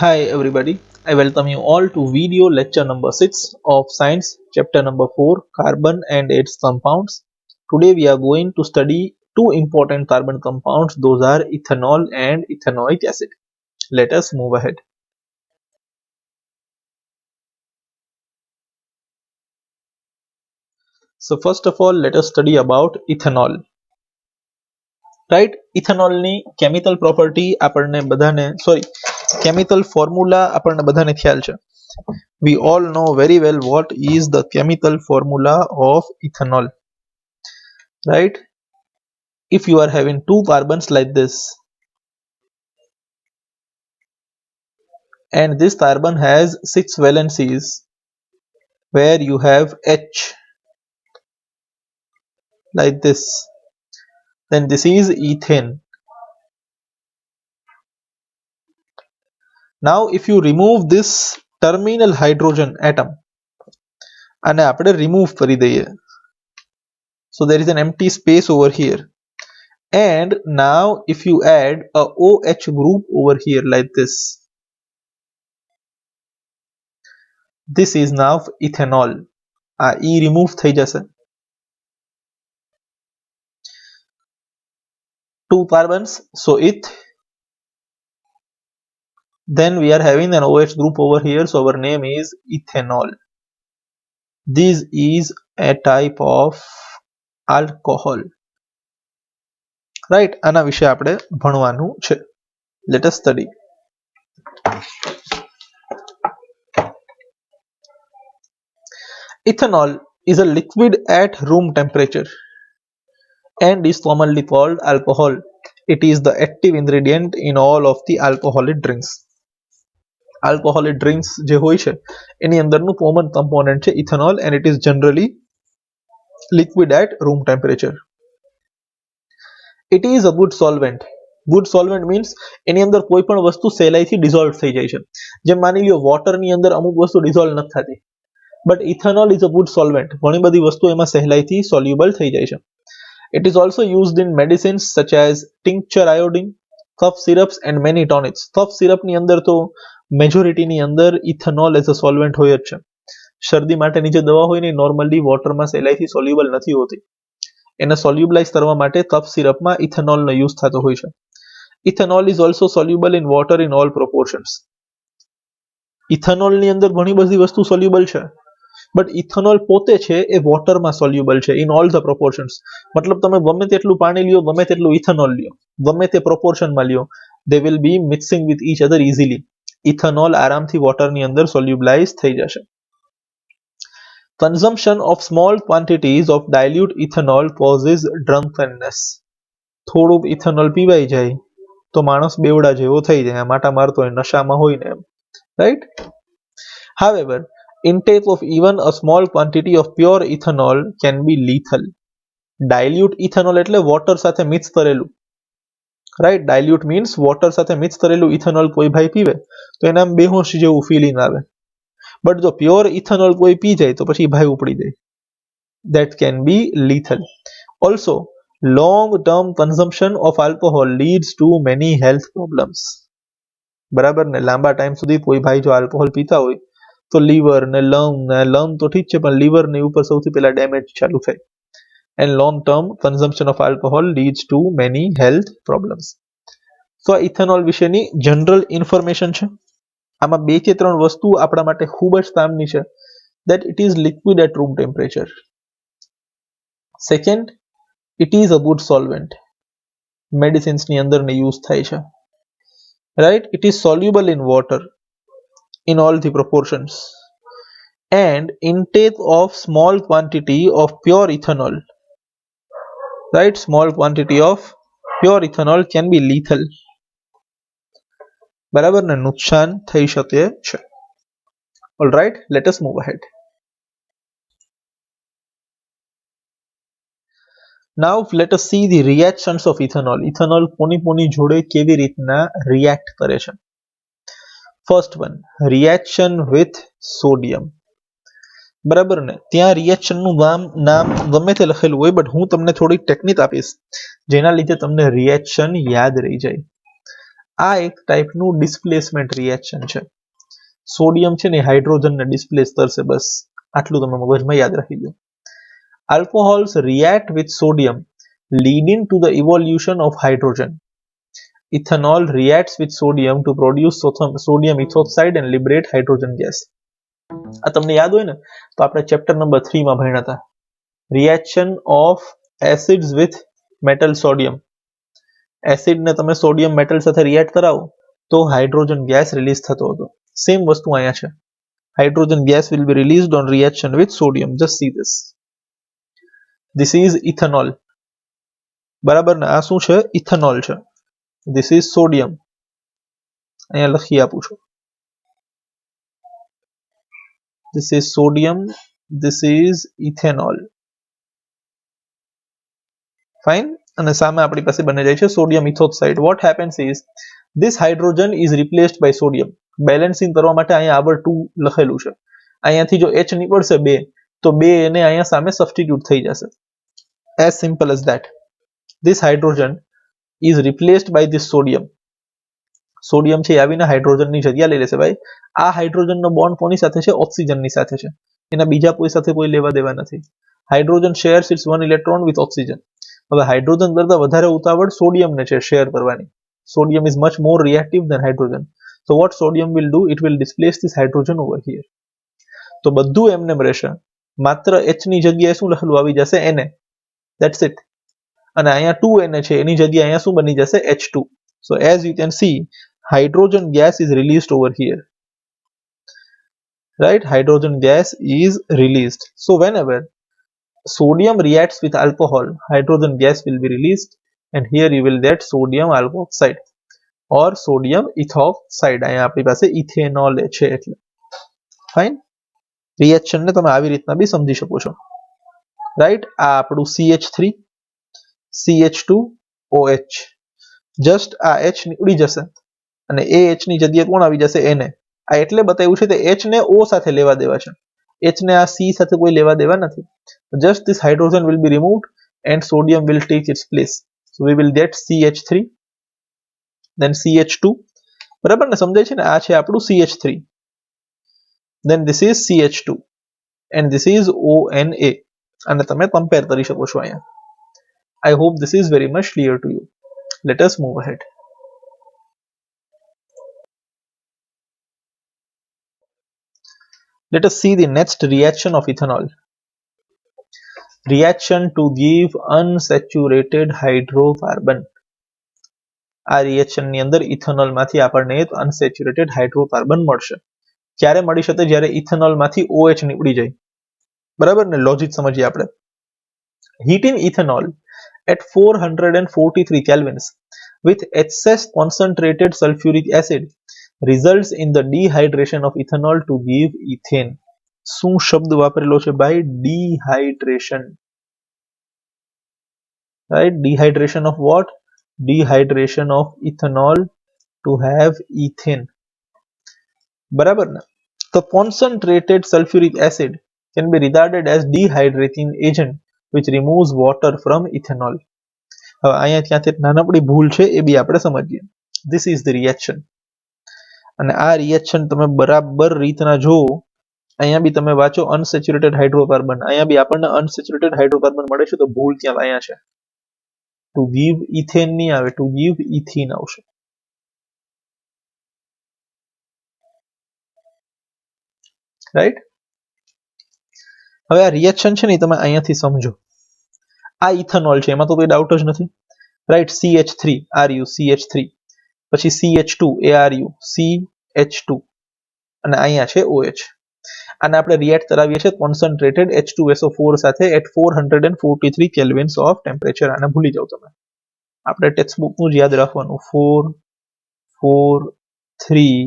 Hi everybody, I welcome you all to video lecture number 6 of science chapter number 4 carbon and its compounds. Today we are going to study two important carbon compounds, those are ethanol and ethanoic acid. Let us move ahead. So first of all let us study about ethanol. Right, ethanol ની chemical property આપણને બધાને chemical formula આપણને બધાને ખ્યાલ છે. We all know very well what is the chemical formula of ethanol, right? If you are having two carbons like this and this carbon has 6 valencies where you have H like this, then this is ethane. Now if you remove this terminal hydrogen atom and આપણે remove કરી દઈએ, so there is an empty space over here, and now if you add a OH group over here like this is now ethanol. E remove થઈ જશે. Two carbons, so it, then we are having an OH group over here, so our name is ethanol. This is a type of alcohol, right? આના વિશે આપણે ભણવાનું છે. Let us study. Ethanol is a liquid at room temperature and is commonly called alcohol. It is the active ingredient in all of the alcoholic drinks. Alcoholic drinks જે હોય છે એની અંદરનું common component છે ethanol, and it is generally liquid at room temperature. It is a good solvent. Good solvent means એની અંદર કોઈ પણ વસ્તુ સહેલાઈથી dissolve થઈ જાય છે. જેમ માની લ્યો water ની અંદર અમુક વસ્તુ dissolve નથી થતી, but ethanol is a good solvent. ઘણી બધી વસ્તુ એમાં સહેલાઈથી soluble થઈ જાય છે. It is also used in medicines such as tincture iodine, cough syrups and many tonics. Cough syrup ની અંદર તો મેજોરિટી ની અંદર ઇથેનોલ એઝ અ સોલ્વેન્ટ હોય જ છે. શરદી માટેની જે દવા હોય ને નોર્મલી વોટરમાં સહેલાઈથી સોલ્યુબલ નથી હોતી, એને સોલ્યુબલાઇઝ કરવા માટે કફ સિરપમાં ઇથેનોલનો યુઝ થતો હોય છે. Ethanol is also soluble in water in all proportions. ઇથેનોલની અંદર ઘણી બધી વસ્તુ સોલ્યુબલ છે, બટ ઇથેનોલ પોતે છે એ વોટરમાં સોલ્યુબલ છે ઇન ઓલ ધ પ્રોપોર્શન્સ. મતલબ તમે ગમે તેટલું પાણી લ્યો, ગમે તેટલું ઇથેનોલ લ્યો, ગમે તે પ્રોપોર્શનમાં લ્યો, they will be mixing with each other easily. Ethanol આરામથી વોટરની અંદર સોલ્યુબલાઇઝ થઈ જશે. Consumption of small quantities of dilute ethanol causes drunkenness. થોડુંક ઇથેનોલ પીવાઈ જાય તો માણસ બેવડા જેવો થઈ જાય, માટા મારતો હોય, નશામાં હોય ને એમ, right? However, intake of even a small quantity of pure ethanol can be lethal. Dilute ethanol એટલે water સાથે મિક્સ કરેલું, right? Dilute means water સાથે મિક્સ કરેલું ઇથેનોલ કોઈ ભાઈ પીવે તો એના બેહોશ જેવું ફીલિંગ આવે, બટ જો પ્યોર ઇથેનોલ કોઈ પી જાય તો પછી ભાઈ ઉપડી જાય. That can be lethal. Also, long term consumption of alcohol leads to many health problems. બરાબર ને, લાંબા ટાઈમ સુધી કોઈ ભાઈ જો આલ્કોહોલ પીતા હોય તો લીવર ને લંગ તો ઠીક છે, પણ લીવર ની ઉપર સૌથી પહેલા ડેમેજ ચાલુ થાય. And long term consumption of alcohol leads to many health problems. So ethanol વિશેની જનરલ ઇન્ફોર્મેશન છે. આમાં બે કે ત્રણ વસ્તુ આપણા માટે ખૂબ જ કામની છે, that it is liquid at room temperature. Second, it is a good solvent. medicines ની અંદર ને યુઝ થાય છે, right? It is soluble in water in all the proportions, and intake of small quantity of pure ethanol, right? Small quantity of pure ethanol can be lethal. બરાબર ને, નુકસાન થઈ શકે છે. All right, let us move ahead. Now let us see the reactions of ethanol. Ethanol કોની જોડે કેવી રીતના react કરે છે. First one, reaction with sodium. બરાબર ને, ત્યાં reaction નું નામ ગમે તે લખેલું હોય, બટ હું તમને થોડી ટેકનિક આપીશ જેના લીધે તમને reaction યાદ રહી જાય. આ એક ટાઈપનું ડિસ્પ્લેસમેન્ટ રિએક્શન છે. સોડિયમ છે ને હાઇડ્રોજનને ડિસ્પ્લેસ કરશે, બસ આટલું તમે મગજમાં યાદ રાખી દો. Alcohols react with sodium, leading to the evolution of hydrogen. Ethanol reacts with sodium to produce sodium ethoxide and liberate hydrogen gas. આ તમને યાદ હોય ને તો આપણે ચેપ્ટર નંબર 3 માં ભણ્યા હતા. Reaction of acids with metal sodium. Acid ને તમે સોડિયમ મેટલ સાથે રિએક્ટ કરાવો તો હાઇડ્રોજન ગેસ રિલીઝ થતો હતો. સેમ વસ્તુ અહીંયા છે. Hydrogen gas will be released on reaction with sodium. Just see this. This is ethanol. બરાબર ને? આ શું છે? ઇથેનોલ છે. This is sodium. અહીંયા લખી આપું છું. This is sodium. This is ethanol. Fine. અને સામે આપણી પાસે બની જાય છે sodium ઇથોક્સાઇડ. What happens is this hydrogen is replaced by sodium. Balancing કરવા માટે અહીંયા આગળ 2 લખેલું છે. અહીંયાથી જો H નીકળશે 2 તો 2 એને અહીંયા સામે સબસ્ટિટ્યુટ થઈ જશે. As simple as that. This hydrogen is replaced by this sodium. Sodium છે આવીને હાઇડ્રોજનની જગ્યા લઈ લેશે. ભાઈ આ હાઇડ્રોજનનો બોન્ડ કોની સાથે છે? ઓક્સિજનની સાથે છે. એના બીજા કોઈ સાથે કોઈ લેવા દેવા નથી. Hydrogen shares its 1 electron with oxygen. હવે હાઇડ્રોજન કરતા વધારે ઉતાવળ સોડિયમને છે શેર કરવાની. Sodium is much more reactive than hydrogen. So what sodium will do? It will displace this hydrogen over here. તો બધું એમને રહેશે. માત્ર H ની જગ્યાએ શું લખેલું આવી જશે? Na. That's it. અને અહીંયા 2Na છે એની જગ્યાએ અહીંયા શું બની જશે? H2. So as you can see, hydrogen gas is released over here. Right? Hydrogen gas is released. So whenever sodium reacts with alcohol, hydrogen gas will be released, and here you will get sodium alkoxide or sodium ethoxide. અહીંયા આપણી પાસે ethanol છે એટલે. Fine. Reaction ને તમે આવી રીતના બી સમજી શકો છો. રાઈટ? આ આપણું CH3 CH2OH. જસ્ટ આ H નીકળી જશે અને AH ની જગ્યાએ કોણ આવી જશે? Na. આ એટલે બતાવ્યું છે કે H ને O સાથે લેવા દેવા છે. H ને આ C સાથે કોઈ લેવા દેવા નથી. Just this hydrogen will be removed and sodium will take its place. So we will get CH3, then CH2. બરાબર ને? સમજાય છે ને? આ છે આપણું CH3. Then this is CH2 and this is ONA. અને તમે કમ્પેર કરી શકો છો અહીંયા. I hope this is very much clear to you. Let us move ahead. Let us see the next reaction of ethanol. Reaction to give unsaturated hydrocarbon. આ reaction ની અંદર ethanol માંથી આપણને એક અનસેચ્યુરેટેડ હાઇડ્રોકાર્બન મળશે. ક્યારે મળી શકે? જ્યારે ઇથેનોલ માંથી OH નીકળી જાય. બરાબર ને? લોજિક સમજીએ આપણે. Heating ethanol at 443 kelvins with excess concentrated sulfuric acid results in the dehydration of ethanol to give ethane. શું શબ્દ વાપરેલો છે ભાઈ? Dehydration. Right? Dehydration of what? Dehydration of ethanol to have ethane. બરાબર ને? The concentrated sulfuric acid can be regarded as dehydrating agent which removes water from ethanol. હવે અહીંયા ત્યાંથી નાનકડી ભૂલ છે એ બી આપણે સમજીએ. This is the reaction. અને આ રિએક્શન તમે બરાબર રીતના જો અહીંયા બી તમે વાંચો અનસેચ્યુરેટેડ હાઇડ્રોકાર્બન. અહીંયા બી આપણને અનસેચ્યુરેટેડ હાઇડ્રોકાર્બન મળે છે તો ભૂલ ત્યાં અહીંયા છે. ટુ ગીવ ઇથેન નહીં આવે, ટુ ગીવ ઇથીન આવશે. રાઈટ? હવે આ રિએક્શન છે ને તમે અહીંયાથી સમજો. આ ઇથેનોલ છે એમાં તો કોઈ ડાઉટ જ નથી. રાઈટ? CH3 RU CH3 પછી CH2 ARU CH2 અને અહીંયા છે OH. આને આપણે રિએક્ટ કરાવીએ છીએ કોન્સન્ટ્રેટેડ H2SO4 સાથે at 443 kelvins of temperature. આને ભૂલી જાવ તમે. આપણે ટેક્સ્ટ બુકનું જ યાદ રાખવાનું. 443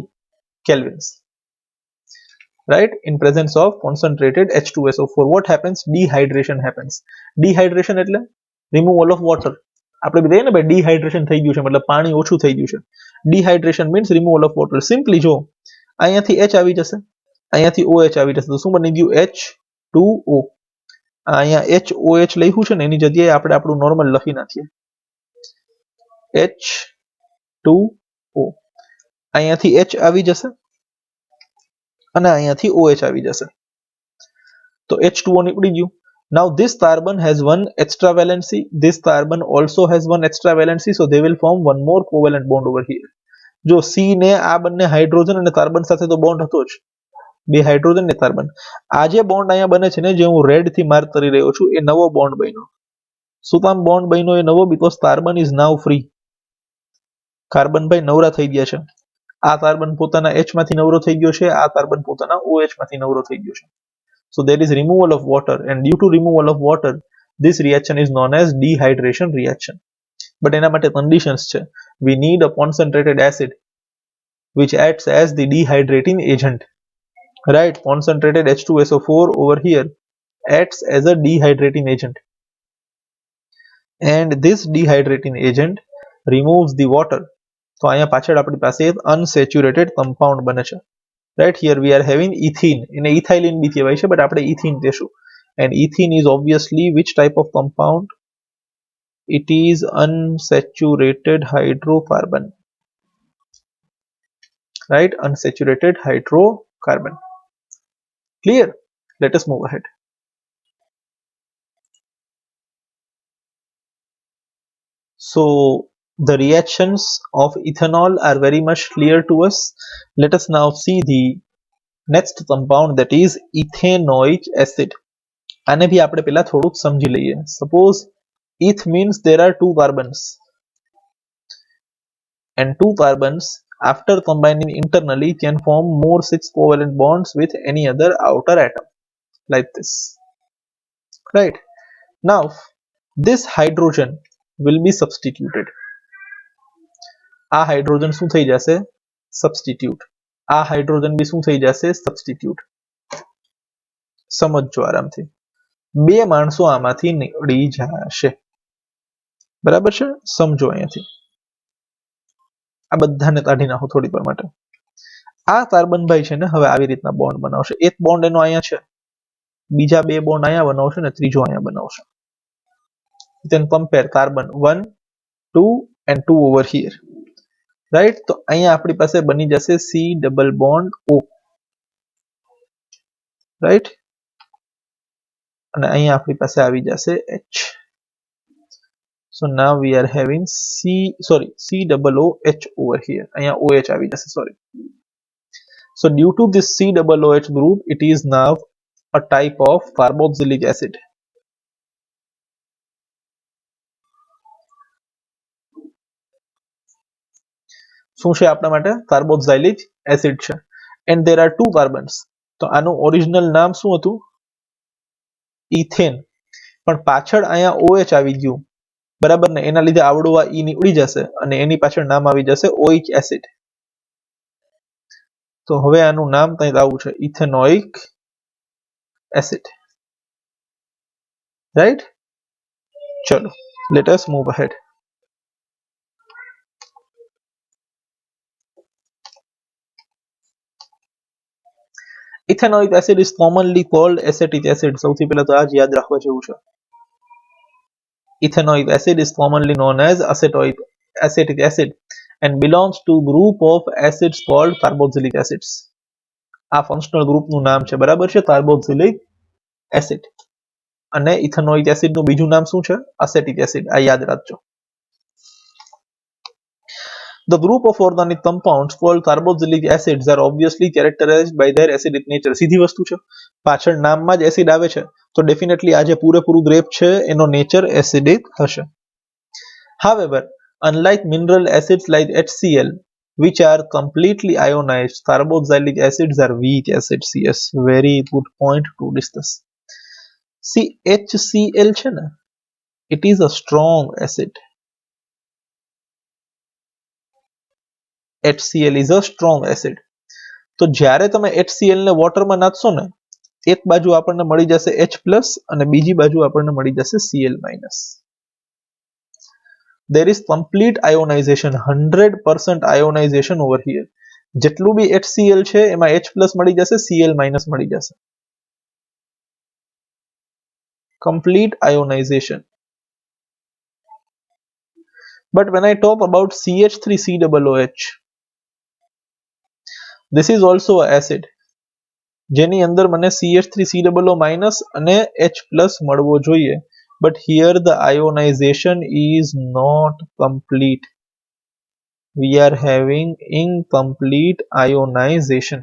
kelvins. Right? In presence of concentrated H2SO4, what happens? Dehydration happens. Dehydration એટલે removal of water. આપણે કહીએ ને ભાઈ dehydration થઈ ગયું છે મતલબ પાણી ઓછું થઈ ગયું છે. Dehydration means removal of water. Simply જો અહીંયાથી H આવી જશે, અહીંયાથી OH આવી જશે તો શું બની ગયું? H2O. અહીંયા HOH લખ્યું છે ને એની જગ્યાએ આપણે આપણું નોર્મલ લખી નાખીએ. H2O. અહીંયાથી H આવી જશે અને અહીંયાથી OH આવી જશે. તો H2O નીકળી ગયું. Now this carbon has one extra valency. This carbon also has one extra valency. So they will form one more covalent bond over here. જો C ને આ બંને હાઇડ્રોજન અને કાર્બન સાથે તો બોન્ડ હતો જ, બે હાઇડ્રોજન ને કાર્બન. આ જે બોન્ડ અહીંયા બને છે ને, જે હું રેડ થી માર્ક કરી રહ્યો છું, એ નવો બોન્ડ બન્યો. શું કામ બોન્ડ બન્યો એ નવો? Because carbon is now free. Carbon ભાઈ નવરા થઈ ગયા છે. આ કાર્બન પોતાના H માંથી નવરો થઈ ગયો છે, આ કાર્બન પોતાના OH માંથી નવરો થઈ ગયો છે. So there is removal of water, and due to removal of water, this reaction is known as dehydration reaction. But એના માટે conditions છે. We need a concentrated acid which acts as the dehydrating agent. Right? Concentrated H2SO4 over here acts as a dehydrating agent. And this dehydrating agent removes the water. તો અહીંયા પાછળ આપણી પાસે unsaturated compound બને છે. Right, here we are having ethene. એને ethylene બી કહેવાય છે, but આપણે ethene કહેશું. And ethene is obviously which type of compound? It is unsaturated hydrocarbon. Right, unsaturated hydrocarbon. Clear? Let us move ahead. So the reactions of ethanol are very much clear to us. Let us now see the next compound, that is ethanoic acid. આને ભી આપણે પહેલા થોડુંક સમજી લઈએ. Suppose eth means there are two carbons, and two carbons after combining internally can form more 6 covalent bonds with any other outer atom, like this. Right, now this hydrogen will be substituted. આ hydrogen શું થઈ જશે? Substitute. આ hydrogen બી શું થઈ જશે? Substitute. સમજો આરામથી. બે માણસો આમાંથી નીકળી જશે. બરાબર છે? સમજો અહીંયાથી. આ બધાને કાઢી નાખો થોડી વાર માટે. આ કાર્બન ભાઈ છે ને, હવે આવી રીતના બોન્ડ બનાવશે. એક બોન્ડ એનો અહીંયા છે, બીજા બે બોન્ડ અહીંયા બનાવશે ને ત્રીજો અહીંયા બનાવશે. Then compare carbon 1, 2 and 2 over here. Right, તો અહીંયા આપણી પાસે બની જશે C double bond O. Right, અને અહીંયા આપણી પાસે આવી જશે H. So now we are having C double O H over here. અહીંયા OH આવી જશે, sorry. So due to this C double OH group, it is now a type of carboxylic acid. શું છે આપણા માટે? કાર્બોક્સિલિક એસિડ છે. And there are two carbons. તો આનું ઓરિજિનલ નામ શું હતું? ઇથેન. પણ પાછળ અહીંયા OH આવી ગયું, બરાબર ને? એના લીધે આવડું આ E નીકળી જશે અને એની પાછળ નામ આવી જશે ઓઇક એસિડ. તો હવે આનું નામ કંઈક આવું છે, ઇથેનોઇક એસિડ. રાઈટ, ચલો late us move ahead. Ethanoic acid is commonly called acetic acid. સૌથી પહેલા તો આ જ યાદ રાખવા જેવું છે. Ethanoic acid is commonly known as acetic acid and belongs to group of acids called carboxylic acids. આ ફંક્શનલ ગ્રુપનું નામ છે, બરાબર છે? Carboxylic acid. અને ઇથેનોઇક એસિડનું બીજું નામ શું છે? Acetic acid. આ યાદ રાખજો. The group of organic compounds called carboxylic acids are obviously characterized by their acidic nature. સીધી વસ્તુ છે, પાછળ નામમાં જ એસિડ આવે છે તો ડેફિનેટલી આ જે પૂરેપૂરું ગ્રેપ છે એનો નેચર એસિડિક હશે. However, unlike mineral acids like HCl, which are completely ionized, carboxylic acids are weak acids. Yes, very good point to discuss. See, HCl છે ને, it is a strong acid. HCl is a strong acid. તો જ્યારે તમે HCl ને વોટરમાં નાખશો ને, એક બાજુ આપણને મળી જશે H+ અને બીજી બાજુ આપણને મળી જશે Cl-. There is complete ionization, 100% ionization over here. જેટલું બી HCl છે એમાં H+ મળી જશે, Cl- મળી જશે. Complete ionization. But when I talk about CH3COOH, This is also a acid જેની અંદર મને CH3COO- અને H+ મળવો જોઈએ, but here the ionization is not complete. We are having incomplete ionization.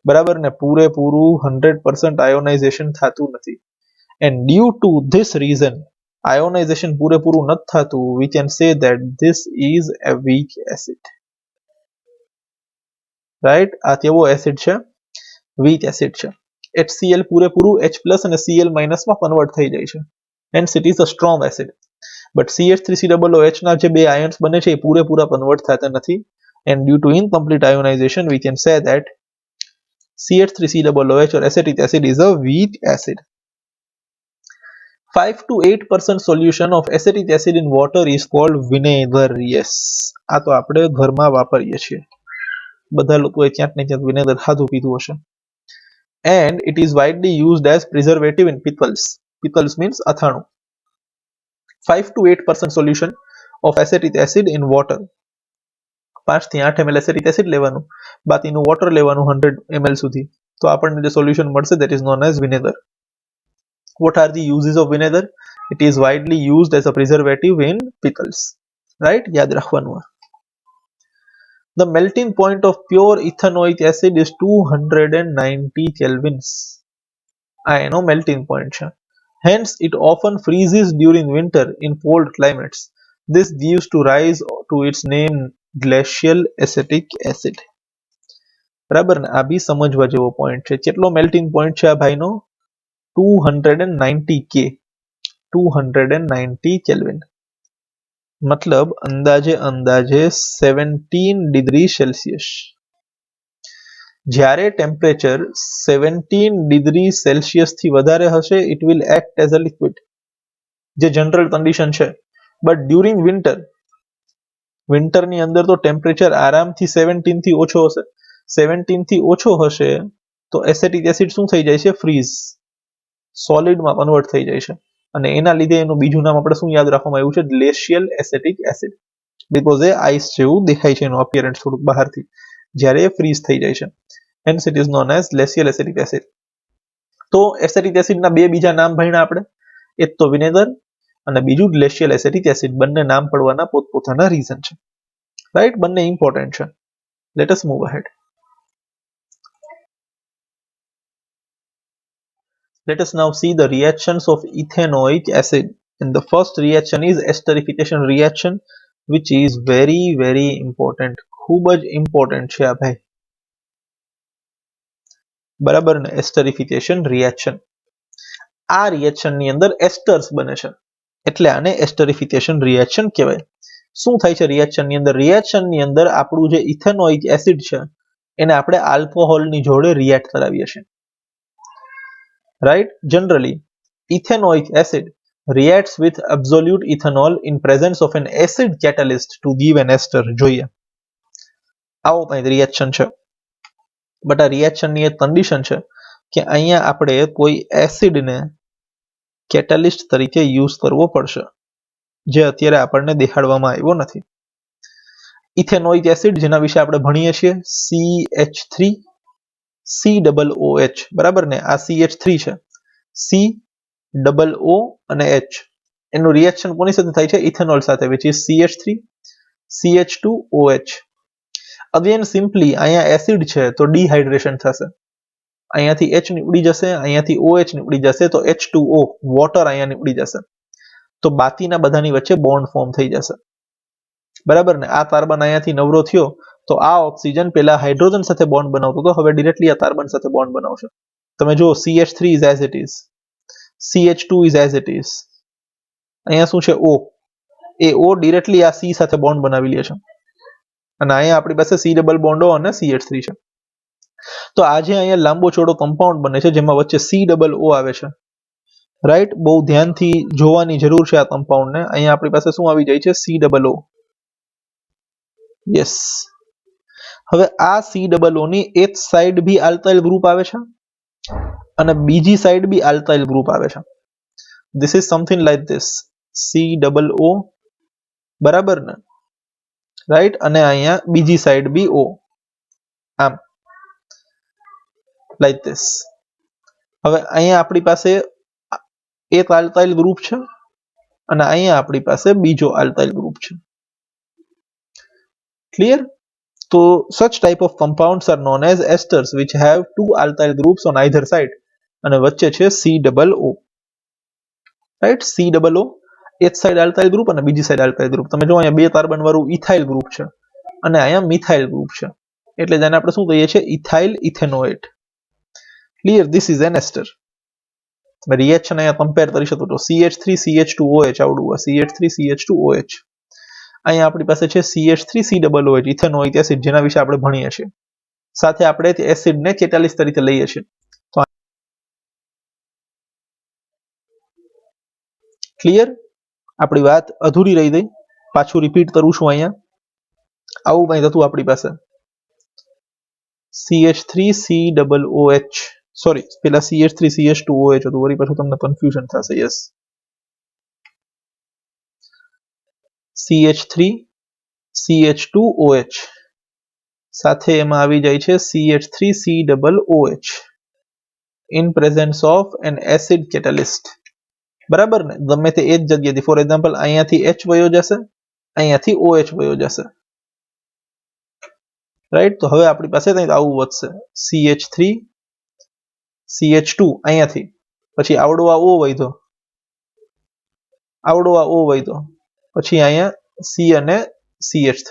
બરાબર ને, પૂરેપૂરું 100% ionization થતું નથી. And due to this reason, ionization પૂરેપૂરું નથી થતું, we can say that this is a weak acid. Right? આ કેવો એસિડ છે? વીક એસિડ છે. HCl પૂરેપૂરું H+ અને Cl- માં કન્વર્ટ થઈ જાય છે. Hence it is a strong acid. But CH3COOH ના જે બે આયન્સ બને છે એ પૂરેપૂરા કન્વર્ટ થતા નથી. And due to incomplete ionization, we can say that CH3COOH or acetic acid is a weak acid. 5 to 8% solution of acetic acid in water is called vinegar. Yes, આ તો આપણે ઘરમાં વાપરીએ છીએ. બધા લોકોએ ક્યાંક ને ક્યાંક વિનેગર ખાધું પીધું હશે. And it is widely used as preservative in pickles. Pickles means અથાણું. 5 to 8% solution of acetic acid in water. 5 થી 8 ml acetic acid લેવાનું, બાકીનું water લેવાનું 100 ml સુધી. તો આપણને જે solution મળશે that is known as vinegar. What are the uses of vinegar? It is widely used as a preservative in pickles. Right? યાદ રાખવાનું. The melting point of pure ethanoic acid is 290 kelvins. આ એનો melting point છે. Hence, it often freezes during winter in cold climates. This gives to rise to its name glacial acetic acid. બરાબર ને, આ બી સમજવા જેવો પોઈન્ટ છે. કેટલો મેલ્ટિંગ પોઈન્ટ છે આ ભાઈનો? 290 K, 290 કેલ્વિન, મતલબ અંદાજે 17 ડિગ્રી સેલ્સિયસ. જ્યારે ટેમ્પરેચર 17 ડિગ્રી સેલ્સિયસ થી વધારે હશે, it will act as a liquid, જે જનરલ કન્ડિશન છે. બટ ડ્યુરિંગ વિન્ટરની અંદર તો ટેમ્પરેચર આરામથી 17 થી ઓછો હશે. 17 થી ઓછો હશે તો એસેટિક એસિડ શું થઈ જાય છે? ફ્રીઝ, સોલિડમાં કન્વર્ટ થઈ જાય છે. અને એના લીધે એનું બીજું નામ આપણે શું યાદ રાખવામાં આવ્યું છે? Glacial acetic acid. બીકોઝ એ આઈસ જેવું દેખાય છે એનું અપિયરન્સ થોડુંક બહારથી, જ્યારે એ ફ્રીઝ થઈ જાય છે. Hence it is known as glacial acetic acid. તો એસેટિક એસિડના બે બીજા નામ ભણ્યા આપણે, એક તો વિનેગર અને બીજું ગ્લેશિયલ એસિટિક એસિડ. બંને નામ પડવાના પોતપોતાના રીઝન છે. રાઈટ? બંને ઇમ્પોર્ટન્ટ છે. Late us move ahead. Let us now see the reactions of ethanoic acid. And the first reaction is esterification reaction, which is very very important. ખૂબ જ important છે આ ભાઈ. બરાબર ને? Esterification reaction. આ રિએક્શનની અંદર એસ્ટર્સ બને છે, એટલે આને એસ્ટરિફિકેશન રિએક્શન કહેવાય. શું થાય છે રિએક્શનની અંદર? રિએક્શનની અંદર આપણું જે ઇથેનોઇક એસિડ છે એને આપણે આલ્કોહોલની જોડે રિએક્ટ કરાવીએ છીએ. Right? Generally, ethanoic acid reacts with absolute ethanol in presence of an acid catalyst to give an ester. જોઈએ, આવો કંઈક રિએક્શન છે. બટ આ રિએક્શનની એક કન્ડિશન છે કે અહીંયા આપણે કોઈ એસિડને કેટાલિસ્ટ તરીકે યુઝ કરવો પડશે, જે અત્યારે આપણને દેખાડવામાં આવ્યો નથી. ઇથેનોઇક એસિડ જેના વિશે આપણે ભણીએ છીએ, CH3COOH. બરાબર ને? આ CH3 છે, COO અને H. એનું રિએક્શન કોની સાથે થાય છે? ઇથેનોલ સાથે, which is CH3 CH2OH. Again simply અહીંયા એસિડ છે તો ડિહાઇડ્રેશન થશે. અહીંયાથી H નીકળી જશે, અહીંયાથી OH નીકળી જશે, તો H2O વોટર અહીંયા નીકળી જશે. તો બાકીના બધાની વચ્ચે બોન્ડ ફોર્મ થઈ જશે. બરાબર ને? આ કાર્બન અહીંયાથી નવરો થયો તો આ ઓક્સિજન પેલા હાઇડ્રોજન સાથે બોન્ડ બનાવતો હતો, હવે ડિરેક્ટલી આ કાર્બન સાથે બોન્ડ બનાવશે. તમે જો CH3 is as it is, CH2 is as it is. અહીંયા શું છે? O. એ O ડિરેક્ટલી આ C સાથે બોન્ડ બનાવી લે છે. અને અહીંયા આપણી પાસે C ડબલ બોન્ડ O અને CH3 છે. તો આજે અહીંયા લાંબો ચોડો કમ્પાઉન્ડ બને છે જેમાં વચ્ચે COO આવે છે. રાઈટ? બહુ ધ્યાનથી જોવાની જરૂર છે આ કમ્પાઉન્ડને. અહીંયા આપણી પાસે શું આવી જાય છે? COO. યસ. હવે આ COO ની એક સાઈડ બી આલ્કાઇલ ગ્રુપ આવે છે અને બીજી સાઈડ બી આલ્કાઇલ ગ્રુપ આવે છે. This is something like this, COO. બરાબર ને? રાઈટ? અને અહીંયા બીજી સાઈડ બી O. આમ લાઈક ધીસ. હવે અહીંયા આપણી પાસે એક આલ્કાઇલ ગ્રુપ છે અને અહીંયા આપણી પાસે બીજો આલ્કાઇલ ગ્રુપ છે. ક્લિયર? તો such type of compounds are known as esters which have two alkyl groups on either side અને વચ્ચે છે COO. રાઈટ, COO એક સાઈડ આલ્કાઇલ ગ્રુપ અને બીજી સાઈડ આલ્કાઇલ ગ્રુપ. તમે જો અહીંયા બે કાર્બન વાળું ઇથાઇલ ગ્રુપ છે અને અહીંયા મિથાઇલ ગ્રુપ છે, એટલે જેને આપણે શું કહીએ છીએ, ethyl ethanoate. Clear? This is an ester. તમે રિએક્શન અહીંયા કમ્પેર કરી શકો છો. CH3CH2OH આવડું, CH3CH2OH. અહીંયા આપણી પાસે છે CH3COOH ઇથેનોઇક એસિડ, જેના વિશે આપણે ભણીએ છીએ. સાથે આપણે તે એસિડને કેટાલિસ્ટ તરીકે લઈએ છીએ. તો ક્લિયર? આપણી વાત અધૂરી રહી ગઈ, પાછું રિપીટ કરું છું. અહીંયા આવું કંઈ થતું આપણી પાસે CH3COOH, સોરી પેલા CH3CH2OH હતું, વળી પાછું તમને કન્ફ્યુઝન થશે. યસ, CH3CH2OH સાથે એમાં આવી જાય છે CH3COOH in presence of an acid catalyst. બરાબર ને? ગમે તે એક જગ્યાએથી, ફોર એક્ઝામ્પલ અહીંયાથી H વયો જશે, અહીંયાથી OH વયો જશે. રાઈટ? તો હવે આપણી પાસે કંઈક આવું વધશે, CH3CH2 અહીંયાથી, પછી આવડો આ O વધ્યો, આવડો આ O વધ્યો, પછી અહીંયા C અને CH3.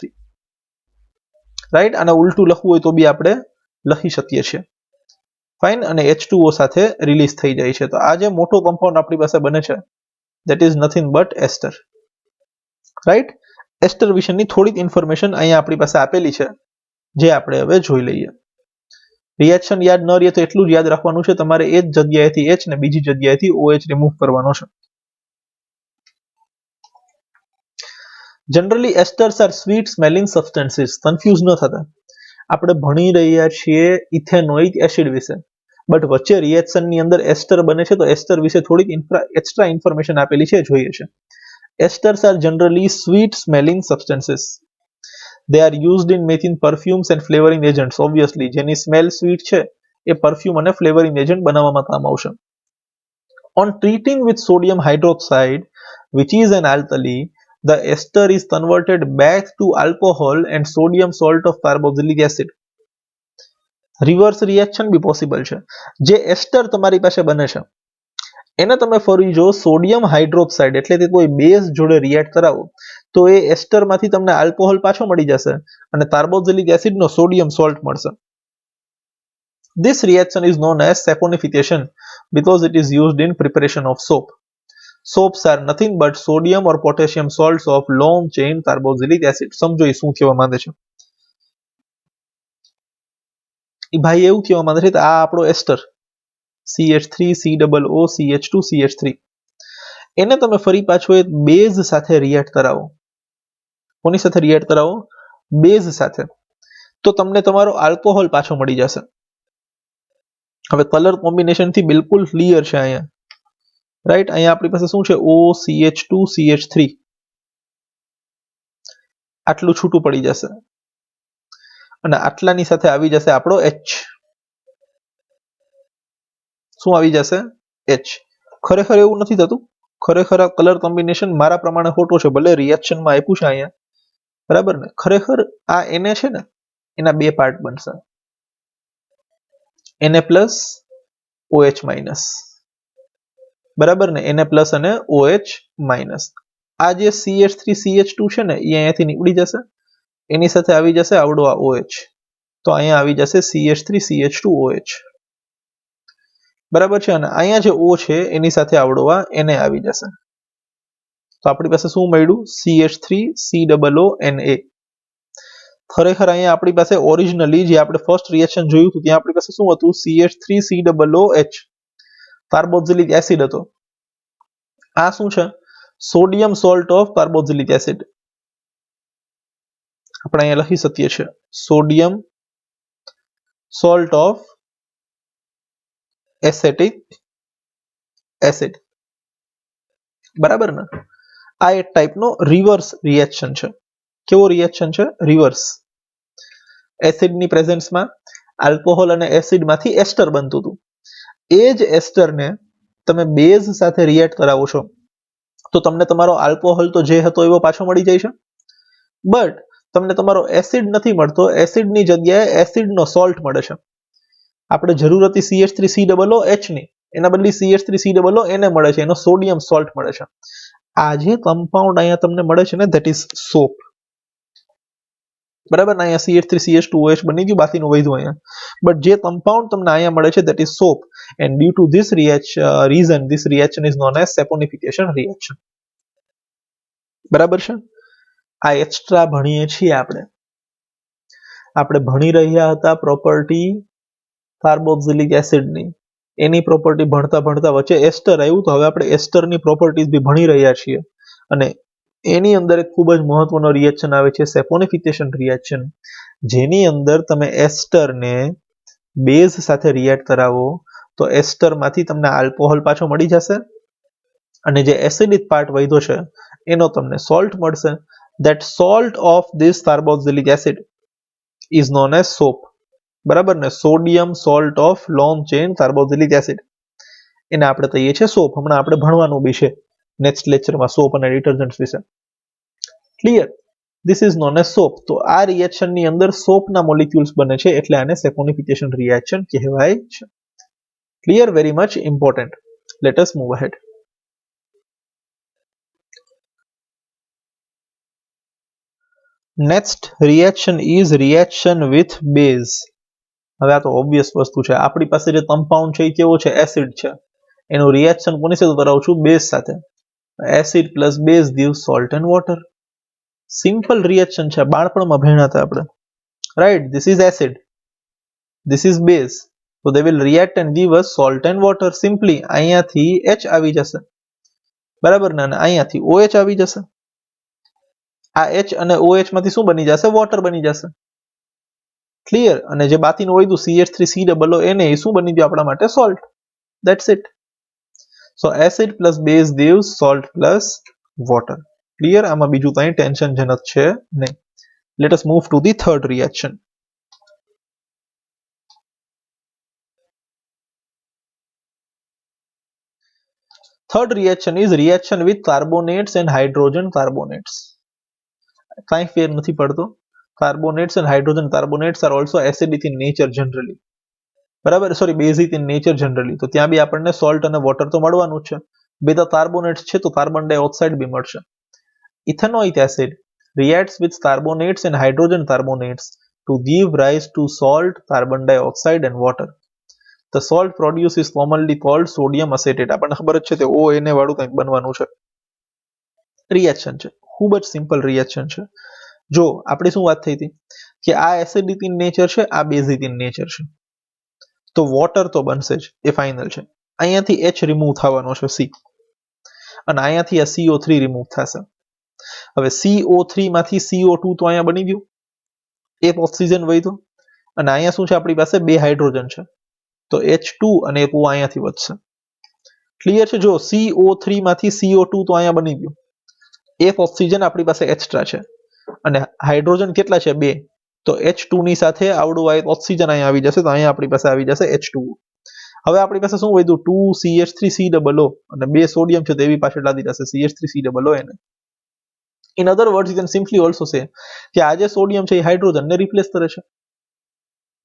રાઈટ? આને ઉલટું લખવું હોય તો બી આપણે લખી શકીએ છીએ. ફાઇન. અને H2O સાથે રિલીઝ થઈ જાય છે. તો આ જે મોટો કમ્પાઉન્ડ આપણી પાસે બને છે, that is nothing but ester. Right? Ester વિશેની થોડીક ઇન્ફોર્મેશન અહીંયા આપણી પાસે આપેલી છે, જે આપણે હવે જોઈ લઈએ. રિએક્શન યાદ ન રહે તો એટલું જ યાદ રાખવાનું છે, તમારે એક જગ્યાએથી H ને બીજી જગ્યાએથી OH રિમૂવ કરવાનો છે. Generally esters are sweet smelling substances. Confuse ન થતા, આપણે ભણી રહ્યા છીએ ઇથેનોઇક એસિડ વિશે, બટ વચ્ચે રિએક્શનની અંદર એસ્ટર બને છે, તો એસ્ટર વિશે થોડીક એક્સ્ટ્રા ઇન્ફોર્મેશન આપેલી છે, જોઈએ છે. Esters are generally sweet smelling substances. They are used in making perfumes and flavoring agents. Obviously, જેની સ્મેલ સ્વીટ છે એ પરફ્યુમ અને ફ્લેવરિંગ એજન્ટ બનાવવામાં કામ આવશે. On treating with sodium hydroxide, which is an alkali, the ester is converted back to alcohol and sodium salt of carboxylic acid. Reverse reaction B possible છે. જે એસ્ટર તમારી પાસે બને છે એને તમે ફરી જો સોડિયમ હાઇડ્રોક્સાઇડ એટલે કે કોઈ બેઝ જોડે રિએક્ટ કરાવો, તો એ એસ્ટરમાંથી તમને આલ્કોહોલ પાછો મળી જશે અને કાર્બોક્સિલિક એસિડનો સોડિયમ સોલ્ટ મળશે. This reaction is known as saponification because it is used in preparation of soap. Soaps are nothing but sodium or potassium salts of long chain carboxylic acid. સમજો એ શું કહેવા માંગે છે. એ ભાઈ એવું કહેવા માંગે છે કે આ આપણો એસ્ટર CH3COOCH2CH3 એને તમે ફરી પાછો એક બેઝ સાથે રિએક્ટ કરાવો. કોની સાથે રિએક્ટ કરાવો? બેઝ સાથે. તો તમને તમારો આલ્કોહોલ પાછો મળી જશે. હવે કલર કોમ્બિનેશન થી બિલકુલ ક્લિયર છે અહીંયા. રાઈટ? અહીંયા આપણી પાસે શું છે? OCH2CH3 આટલું છૂટું પડી જશે અને આટલાની સાથે આવી જશે આપણો H. શું આવી જશે? H. ખરેખર એવું નથી થતું. ખરેખર આ કલર કોમ્બિનેશન મારા પ્રમાણે ખોટો છે, ભલે રિએક્શનમાં આપ્યું છે અહીંયા, બરાબર ને? ખરેખર આ Na છે ને, એના બે પાર્ટ બનશે, Na પ્લસ OH માઇનસ. બરાબર ને? Na પ્લસ અને OH માઇનસ. આ જે CH3CH2 છે ને, એ અહીંયાથી નીકળી જશે, એની સાથે આવી જશે આવડો આ OH, તો અહીંયા આવી જશે CH3CH2OH. બરાબર છે? અને અહીંયા જે O છે એની સાથે આવડો આ Na આવી જશે, તો આપણી પાસે શું મળ્યું? CH3COONA. ખરેખર અહીંયા આપણી પાસે ઓરિજિનલી જે આપણે ફર્સ્ટ રિએક્શન જોયું હતું ત્યાં આપણી પાસે શું હતું? CH3COOH કાર્બોક્સિલિક એસિડ હતો. આ શું છે? Sodium salt of carboxylic acid. આપણે અહીંયા લખી શકીએ છીએ sodium salt of acetic acid. બરાબર ને? આ એક ટાઈપનો રિવર્સ રિએક્શન છે. કેવો રિએક્શન છે? રિવર્સ. એસિડની પ્રેઝન્સમાં આલ્કોહોલ અને એસિડમાંથી એસ્ટર બનતું હતું. એ જ એસ્ટરને તમે બેઝ સાથે રિએક્ટ કરાવો છો તો તમને તમારો આલ્કોહોલ તો જે હતો એવો પાછો મળી જાય છે, બટ તમને તમારો એસિડ નથી મળતો. એસિડની જગ્યાએ એસિડનો સોલ્ટ મળે છે. આપણે જરૂર હતી CH3COOH ની, એના બદલે CH3COO એને મળે છે, એનો સોડિયમ સોલ્ટ મળે છે. આ જે કમ્પાઉન્ડ અહીંયા તમને મળે છે ને, ધેટ ઇઝ સોપ. બરાબર ને, અહીંયા CH3CH2OH બની ગયું, બાકીનું વધ્યું અહીંયા. બટ જે કમ્પાઉન્ડ તમને અહીંયા મળે છે that is soap, and due to this reason this reaction is known as saponification reaction. બરાબર છે. આ એક્સ્ટ્રા ભણીએ છીએ આપણે ભણી રહ્યા હતા પ્રોપર્ટી કાર્બોક્સિલિક એસિડની. એની પ્રોપર્ટી ભણતા ભણતા વચ્ચે એસ્ટર આવ્યું, તો હવે આપણે એસ્ટરની પ્રોપર્ટીઝ બી ભણી રહ્યા છીએ. અને એની અંદર એક ખૂબ જ મહત્વનો રિએક્શન આવે છે સેપોનિફિકેશન રિએક્શન, જેની અંદર તમે એસ્ટરને બેઝ સાથે રિએક્ટ કરાવો તો એસ્ટરમાંથી તમને આલ્કોહોલ પાછો મળી જશે, અને જે એસિડિક પાર્ટ વધ્યો છે એનો તમને સોલ્ટ મળશે. That salt of this carboxylic acid is known as soap. બરાબર ને, sodium salt of long chain carboxylic acid, એને આપણે કહીએ છીએ સોપ. હમણાં આપણે ભણવાનું બી છે નેક્સ્ટ લેક્ચરમાં સોપ અને ડિટર્જન્ટ્સ વિશે. Clear? This is known as soap. તો આ રિએક્શનની અંદર સોપના મોલિક્યુલ્સ બને છે, એટલે આને સેપોનિફિકેશન રિએક્શન કહેવાય છે. Clear? Very much important. Late us move ahead. Next reaction is reaction with base. હવે આ તો ઓબ્વિયસ વસ્તુ છે. આપણી પાસે જે કમ્પાઉન્ડ છે એ કેવો છે? એસિડ છે. એનું રિએક્શન કોની સાથે કરાવું છું? બેઝ સાથે. Acid plus base gives salt and water. Simple reaction છે, બાળપણમાં ભણ્યા હતા આપણે. Right? This is acid, this is base, so they will react and give us salt and water. Simply અહીંયાથી H આવી જશે, બરાબર ને, અને અહીંયાથી OH આવી જશે. આ H અને OH માંથી શું બની જશે? વોટર બની જશે. ક્લિયર? અને જે બાકીનું વધ્યું CH3COO એને શું બની ગયું આપણા માટે? Salt. That's it. So acid plus base gives salt plus water. Clear? આમાં બીજું કંઈ ટેન્શનજનક છે નહીં. Let us move to the third reaction. Third reaction is reaction with carbonates and hydrogen carbonates. કાંઈ ફેર નથી પડતો. Carbonates and hydrogen carbonates are also acidic in nature generally. બરાબર? Sorry, basic in nature generally. તો ત્યાં બી આપણને salt અને water તો મળવાનું જ છે. બે તો કાર્બોનેટ્સ છે તો કાર્બન ડાયોક્સાઇડ બી મળશે. Ethanoic acid reacts with carbonates and hydrogen carbonates to give rise to salt, carbon dioxide and water. The salt produced is commonly called sodium acetate. આપણને ખબર જ છે કે ONA વાળું કંઈક બનવાનું છે. રિએક્શન છે, ખૂબ જ સિમ્પલ રિએક્શન છે. જો આપણે શું વાત થઈ હતી કે આ એસિડિક ઇન નેચર છે, આ બેઝિક ઇન નેચર છે, તો વોટર તો બનશે જ, એ ફાઇનલ છે. અહીંયાથી H રિમૂવ થવાનો છે, C, અને અહીંયાથી આ CO3 રિમૂવ થશે. હવે CO3 માંથી CO2 તો અહીંયા બની ગયું, એક ઓક્સિજન વધ્યો, અને અહીંયા શું છે આપણી પાસે? બે હાઇડ્રોજન છે, તો H2 અને એક O અહીંયાથી વધશે. ક્લિયર છે? જો CO3 માંથી CO2 તો અહીંયા બની ગયું, એક ઓક્સિજન આપણી પાસે એક્સ્ટ્રા છે, અને હાઇડ્રોજન કેટલા છે? બે, તો H2 ની સાથે આવડું આ ઓક્સિજન અહીંયા આવી જશે, તો અહીંયા આપણી પાસે આવી જશે H2O. હવે આપણી પાસે શું વધ્યું? 2CH3COO અને બે સોડિયમ છે, તો એવી પાછળ લાદી જશે CH3COO એને. In other words, you can simply also say કે આ જે સોડિયમ છે એ હાઇડ્રોજનને રિપ્લેસ કરે છે.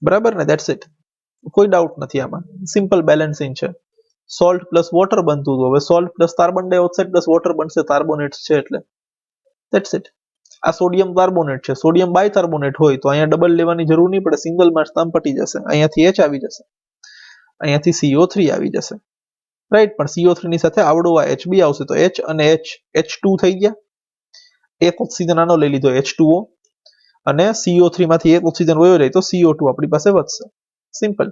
બરાબર ને? That's it. કોઈ ડાઉટ નથી આમાં. સિમ્પલ બેલેન્સિંગ છે. સોલ્ટ પ્લસ વોટર બનતું હતું, હવે salt plus carbon dioxide plus water બનશે, કાર્બોનેટ્સ છે એટલે. That's it. આ સોડિયમ કાર્બોનેટ છે, સોડિયમ બાયકાર્બોનેટ હોય તો અહીંયા ડબલ લેવાની જરૂર નહીં પડે, સિંગલમાં જ કામ પતી જશે. અહીંયાથી H આવી જશે, અહીંયાથી CO3 આવી જશે. રાઈટ? પણ CO3 ની સાથે આવડો આ H બી આવશે, તો H અને H2 થઈ ગયા. એક ઓક્સિજન આનો લઈ લીધો H2O, અને CO3 માંથી એક ઓક્સિજન વયો જાય તો CO2 આપણી પાસે વધશે. સિમ્પલ.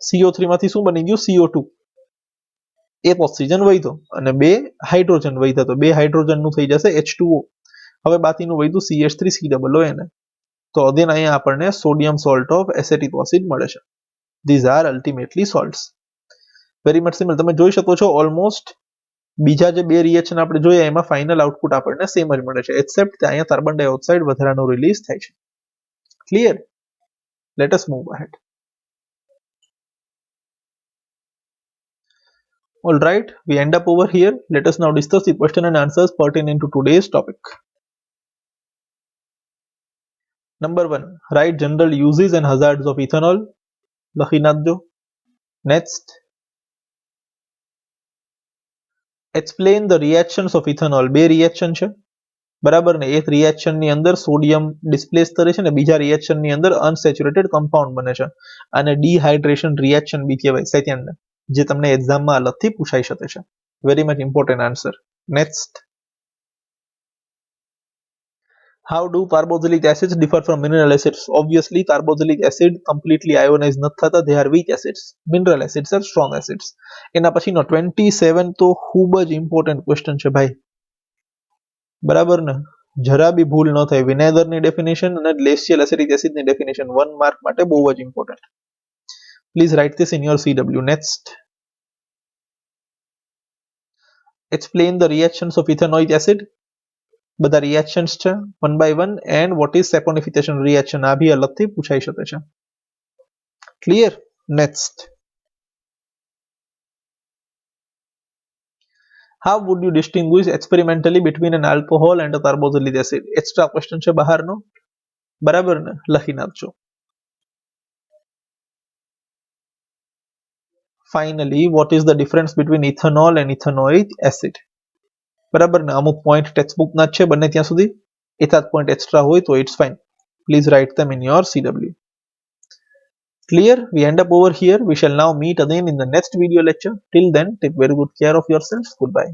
CO3 માંથી શું બની ગયું? CO2. એક ઓક્સિજન વધ્યો અને બે હાઇડ્રોજન વધ્યા, તો બે હાઇડ્રોજન નું થઈ જશે H2O. હવે બાકીનું વધ્યું CH3COO એને. તો અગેન અહીંયા આપણને sodium salt of acetic acid મળે છે. These are ultimately salts. Very much simple. તમે જોઈ શકો છો ઓલમોસ્ટ બીજા જે બે રિએક્શન આપણે જોયા એમાં ફાઇનલ આઉટપુટ આપણને સેમ જ મળે છે, એક્સેપ્ટ કે અહીંયા કાર્બન ડાયોક્સાઇડ વધારાનું રિલીઝ થાય છે. Clear? Let us move ahead. Alright, we end up over here. Let us now discuss the question and answers pertinent to today's topic. Number 1. Write general uses and hazards of ethanol. લખી નાખજો. Next. Explain the reactions of ethanol. બે reaction છે. બરાબર ને, એક reaction ની અંદર sodium displace કરે છે ને બીજા રિએક્શન ની અંદર અનસેચ્યુરેટેડ કમ્પાઉન્ડ બને છે. આને ડિહાઇડ્રેશન રિએક્શન બી કહેવાય સેકન્ડ, જે તમને એક્ઝામમાં અલગથી પૂછાઈ શકે છે. Very much important answer. Next. How do carboxylic acids differ from mineral acids? Obviously, carboxylic acid completely ionized નથી થતા. They are weak acids. Mineral acids are strong acids. એના પછીનો 27 તો ખૂબ જ ઇમ્પોર્ટન્ટ ક્વેશ્ચન છે ભાઈ. બરાબર ને, જરા બી ભૂલ ન થાય. વિનેગરની ડેફિનેશન અને ગ્લેશિયલ એસિડિક એસિડની ડેફિનેશન 1 માર્ક માટે બહુ જ important. Please write this in your CW. Next. Explain the reactions of ethanoic acid. બધા રિએક્શન્સ છે 1 by 1 and what is saponification reaction આ બી અલગથી પૂછાઈ શકે છે. Clear? Next. How would you distinguish experimentally between an alcohol and a carboxylic acid? Extra question છે બહારનો. બરાબર ને, લખી નાખજો. Finally, what is the difference between ethanol and ethanoic acid? બરાબર ને, અમુક પોઈન્ટ ટેક્સ્ટબુક ના છે બંને ત્યાં સુધી. એકાદ પોઈન્ટ એક્સ્ટ્રા હોય તો it's fine. Please write them in your CW. Clear? We end up over here. We shall now meet again in the next video lecture. Till then, take very good care of yourselves. Goodbye.